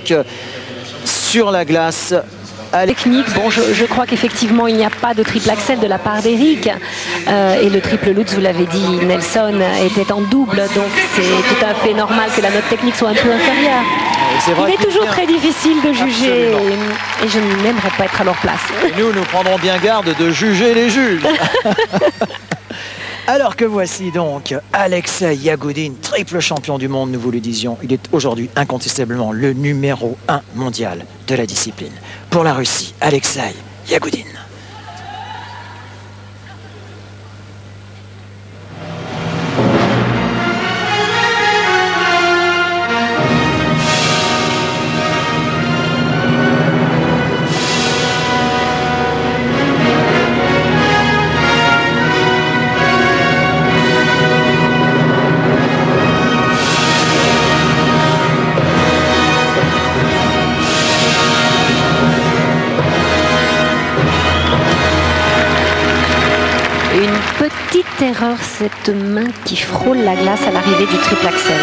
donc sur la glace. Technique, bon, je crois qu'effectivement il n'y a pas de triple axel de la part d'Eric et le triple Lutz, vous l'avez dit, Nelson était en double, donc c'est tout à fait normal que la note technique soit un peu inférieure. Il est toujours très difficile de juger et je n'aimerais pas être à leur place. Et nous prendrons bien garde de juger les juges. Alors que voici donc Alexei Yagoudine, triple champion du monde, nous vous le disions. Il est aujourd'hui incontestablement le numéro 1 mondial de la discipline. Pour la Russie, Alexei Yagoudine. Petite erreur, cette main qui frôle la glace à l'arrivée du triple axel.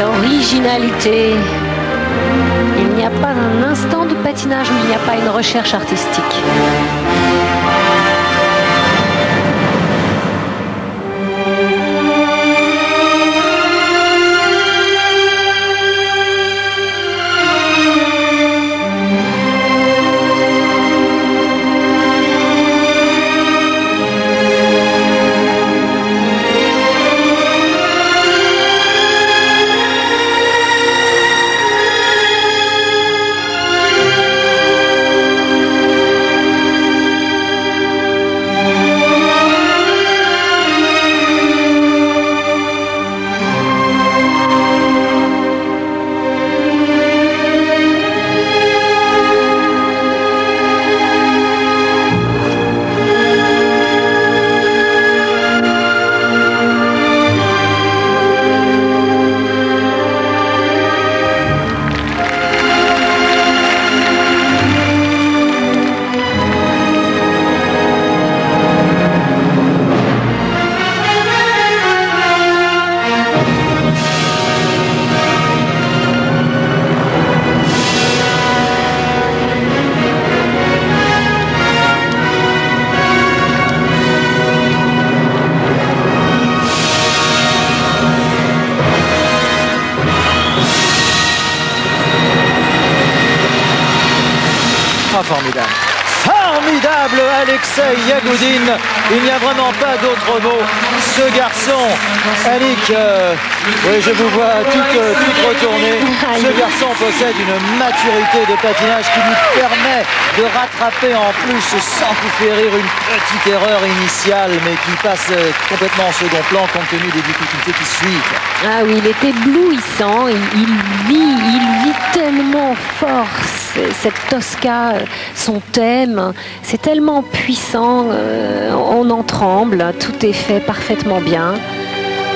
Originalité. Il n'y a pas un instant de patinage où il n'y a pas une recherche artistique. Formidable. Formidable Alexei Yagoudine. Il n'y a vraiment pas d'autre mot. Ce garçon, Annick, oui, je vous vois toute retournée. Ce garçon possède une maturité de patinage qui lui permet de rattraper en plus sans coup férir une petite erreur initiale, mais qui passe complètement en second plan compte tenu des difficultés qui suivent. Ah oui, il est éblouissant. Il vit tellement fort cette Tosca, son thème, c'est tellement puissant, on en tremble, tout est fait parfaitement bien.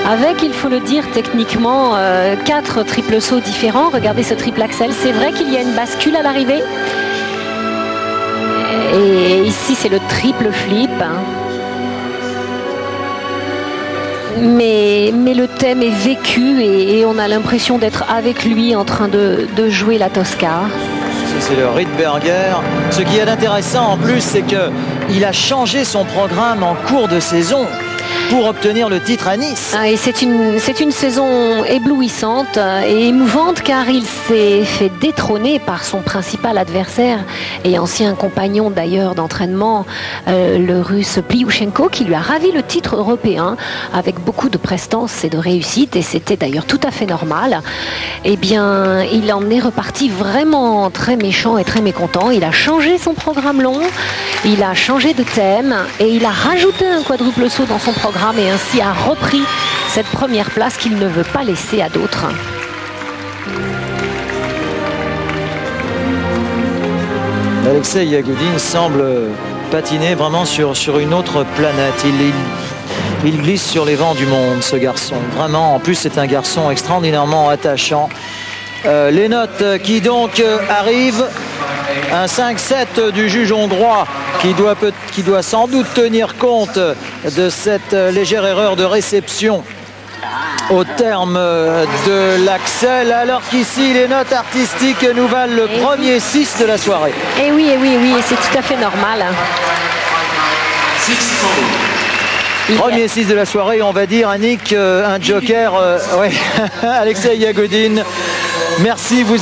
Avec, il faut le dire, techniquement, 4 triples sauts différents. Regardez ce triple axel, c'est vrai qu'il y a une bascule à l'arrivée. Et ici, c'est le triple flip. Mais le thème est vécu et on a l'impression d'être avec lui en train de jouer la Tosca. C'est le Riedberger. Ce qui est intéressant en plus, c'est qu'il a changé son programme en cours de saison pour obtenir le titre à Nice. Et c'est une saison éblouissante et émouvante car il s'est fait détrôner par son principal adversaire et ancien compagnon d'ailleurs d'entraînement, le Russe Pliouchenko, qui lui a ravi le titre européen avec beaucoup de prestance et de réussite, et c'était d'ailleurs tout à fait normal. Eh bien, il en est reparti vraiment très méchant et très mécontent. Il a changé son programme long, il a changé de thème et il a rajouté un quadruple saut dans son programme et ainsi a repris cette première place qu'il ne veut pas laisser à d'autres. Alexei Yagoudine semble patiner vraiment sur une autre planète. Il glisse sur les vents du monde, ce garçon. Vraiment, en plus, c'est un garçon extraordinairement attachant. Les notes qui donc arrivent. Un 5-7 du juge hongrois qui doit sans doute tenir compte de cette légère erreur de réception au terme de l'axel, alors qu'ici les notes artistiques nous valent le premier 6 de la soirée. Et oui, c'est tout à fait normal. Premier 6 de la soirée, on va dire, Annick, un joker. Ouais. Alexei Yagoudine, merci. Vous